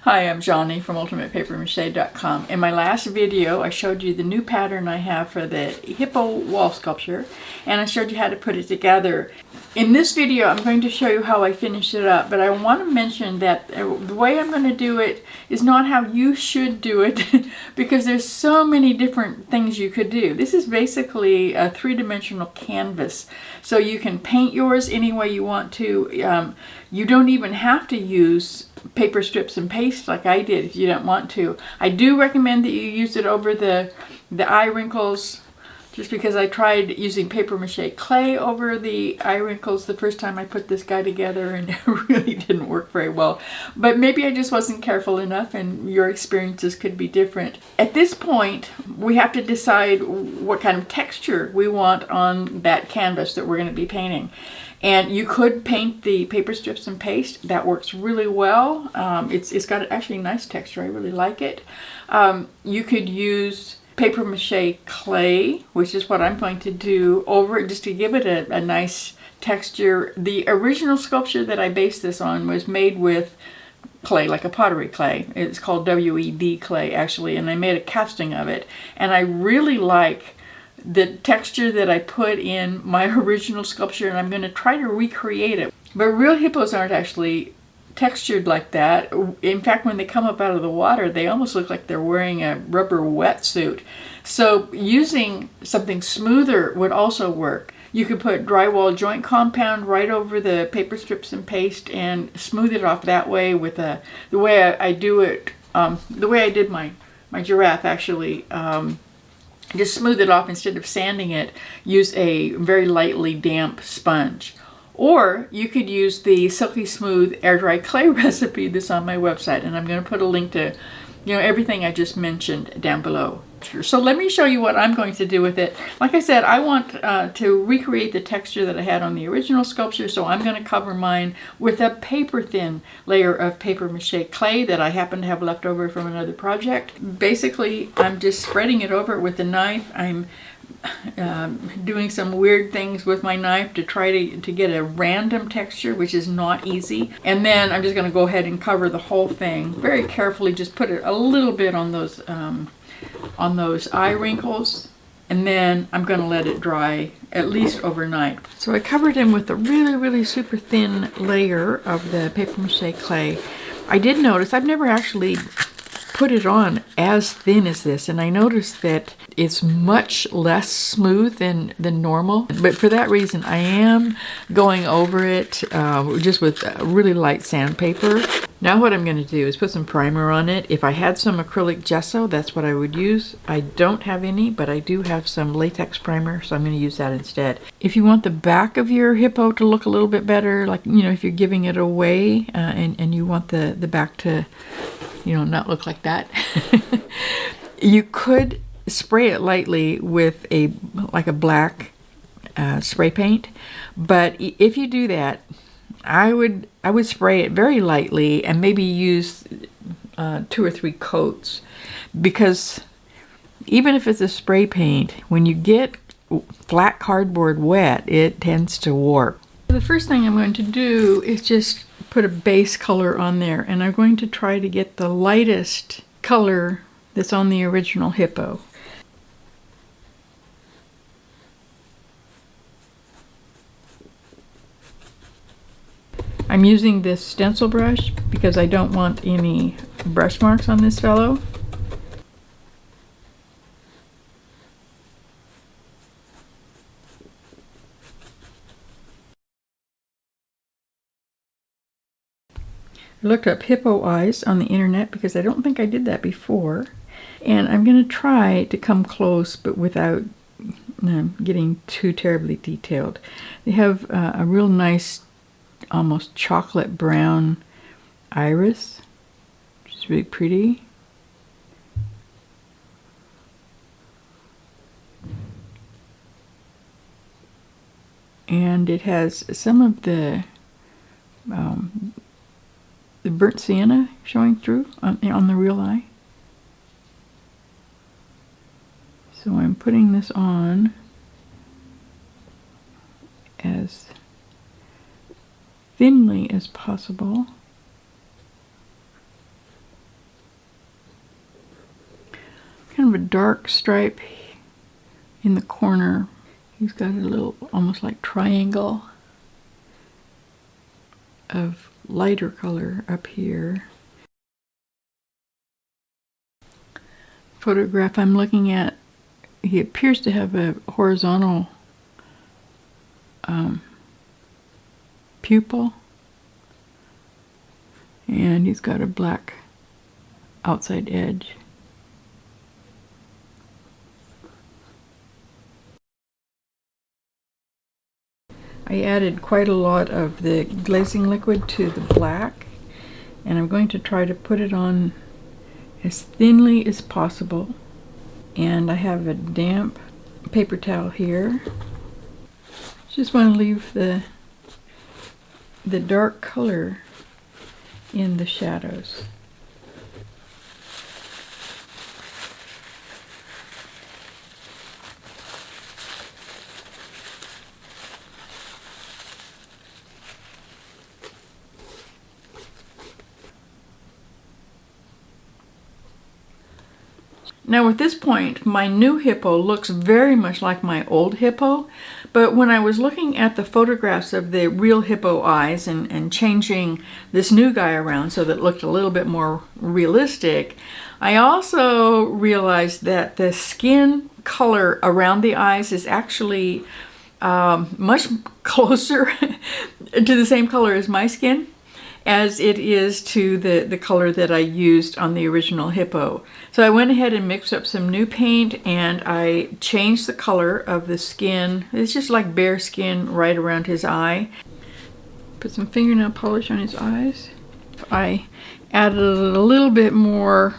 Hi, I'm Johnny from UltimatePaperMache.com. In my last video, I showed you the new pattern I have for the Hippo wall sculpture, and I showed you how to put it together. In this video, I'm going to show you how I finished it up, but I want to mention that the way I'm going to do it is not how you should do it, because there's so many different things you could do. This is basically a three-dimensional canvas, so you can paint yours any way you want to. You don't even have to use paper strips and paste like I did if you don't want to. I do recommend that you use it over the eye wrinkles, just because I tried using paper mache clay over the eye wrinkles the first time I put this guy together, and it really didn't work very well. But maybe I just wasn't careful enough, and your experiences could be different. At this point, we have to decide what kind of texture we want on that canvas that we're going to be painting. And you could paint the paper strips and paste. That works really well. It's got actually a nice texture. I really like it. You could use paper mache clay, which is what I'm going to do over it, just to give it a nice texture. The original sculpture that I based this on was made with clay, like a pottery clay. It's called WED clay, actually, and I made a casting of it. And I really like the texture that I put in my original sculpture, and I'm going to try to recreate it. But real hippos aren't actually textured like that. In fact, when they come up out of the water, they almost look like they're wearing a rubber wetsuit. So using something smoother would also work. You could put drywall joint compound right over the paper strips and paste and smooth it off that way with the way I do it, the way I did my giraffe, actually. Just smooth it off instead of sanding it. Use a very lightly damp sponge. Or you could use the Silky Smooth air dry clay recipe that's on my website, and I'm going to put a link to everything I just mentioned down below. So let me show you what I'm going to do with it. Like I said, I want to recreate the texture that I had on the original sculpture, so I'm going to cover mine with a paper thin layer of paper mache clay that I happen to have left over from another project. Basically, I'm just spreading it over with a knife. I'm doing some weird things with my knife to try to get a random texture, which is not easy. And then I'm just going to go ahead and cover the whole thing very carefully. Just put it a little bit on those eye wrinkles, and then I'm going to let it dry at least overnight. So I covered him with a really super thin layer of the paper mache clay. I did notice I've never actually put it on as thin as this, and I noticed that it's much less smooth than normal. But for that reason, I am going over it just with really light sandpaper. Now what I'm going to do is put some primer on it. If I had some acrylic gesso, that's what I would use. I don't have any, but I do have some latex primer, so I'm going to use that instead. If you want the back of your hippo to look a little bit better, like, if you're giving it away and you want the back to not look like that, you could spray it lightly with a black spray paint. But if you do that, I would spray it very lightly and maybe use 2 or 3 coats, because even if it's a spray paint, when you get flat cardboard wet, it tends to warp. The first thing I'm going to do is just put a base color on there, and I'm going to try to get the lightest color that's on the original hippo. I'm using this stencil brush because I don't want any brush marks on this fellow. I looked up hippo eyes on the internet because I don't think I did that before, and I'm going to try to come close but without getting too terribly detailed. They have a real nice, almost chocolate brown iris, which is really pretty. And it has some of the burnt sienna showing through on the real eye. So I'm putting this on as thinly as possible. kind of a dark stripe in the corner. He's got a little, almost like triangle of lighter color up here. Photograph I'm looking at, he appears to have a horizontal pupil, and he's got a black outside edge. I added quite a lot of the glazing liquid to the black, and I'm going to try to put it on as thinly as possible. And I have a damp paper towel here. Just want to leave the dark color in the shadows. Now at this point, my new hippo looks very much like my old hippo, but when I was looking at the photographs of the real hippo eyes and changing this new guy around so that it looked a little bit more realistic, I also realized that the skin color around the eyes is actually much closer to the same color as my skin as it is to the color that I used on the original hippo. So I went ahead and mixed up some new paint, and I changed the color of the skin. It's just like bare skin right around his eye. Put some fingernail polish on his eyes. I added a little bit more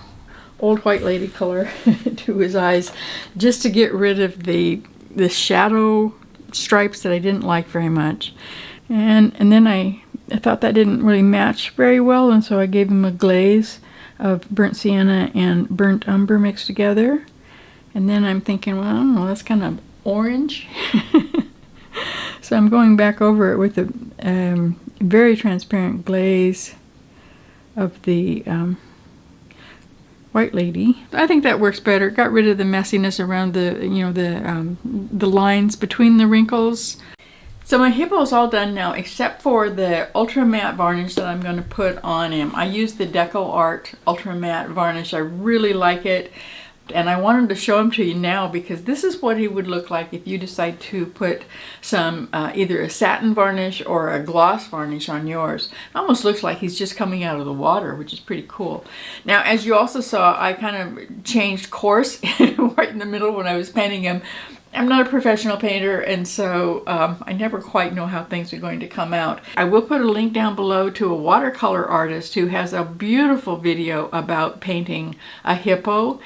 old white lady color to his eyes just to get rid of the shadow stripes that I didn't like very much. And then I thought that didn't really match very well, and so I gave him a glaze of burnt sienna and burnt umber mixed together. And then I'm thinking, well, I don't know, that's kind of orange. So I'm going back over it with a very transparent glaze of the white lady. I think that works better. It got rid of the messiness around the lines between the wrinkles. So my hippo is all done now, except for the ultra matte varnish that I'm going to put on him. I used the Deco Art ultra matte varnish. I really like it, and I wanted to show him to you now because this is what he would look like if you decide to put some either a satin varnish or a gloss varnish on yours. It almost looks like he's just coming out of the water, which is pretty cool. Now, as you also saw, I kind of changed course right in the middle when I was painting him. I'm not a professional painter, and so I never quite know how things are going to come out. I will put a link down below to a watercolor artist who has a beautiful video about painting a hippo.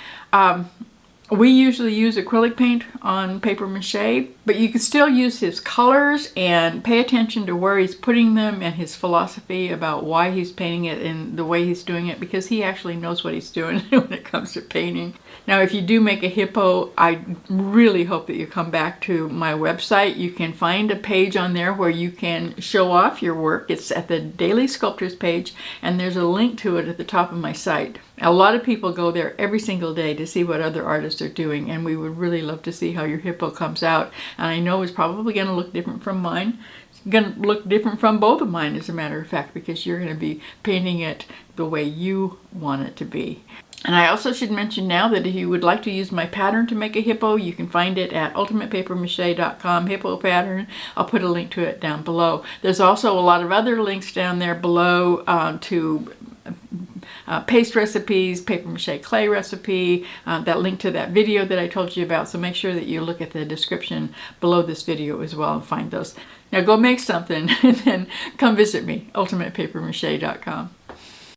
We usually use acrylic paint on paper mache, but you can still use his colors and pay attention to where he's putting them and his philosophy about why he's painting it and the way he's doing it, because he actually knows what he's doing when it comes to painting. Now, if you do make a hippo, I really hope that you come back to my website. You can find a page on there where you can show off your work. It's at the Daily Sculptors page, and there's a link to it at the top of my site. A lot of people go there every single day to see what other artists are doing, and we would really love to see how your hippo comes out. And I know it's probably going to look different from mine. It's going to look different from both of mine, as a matter of fact, because you're going to be painting it the way you want it to be. And I also should mention now that if you would like to use my pattern to make a hippo, you can find it at ultimatepapermache.com, hippo pattern. I'll put a link to it down below. There's also a lot of other links down there below to paste recipes, paper mache clay recipe, that link to that video that I told you about. So make sure that you look at the description below this video as well and find those. Now go make something and then come visit me, ultimatepapermache.com.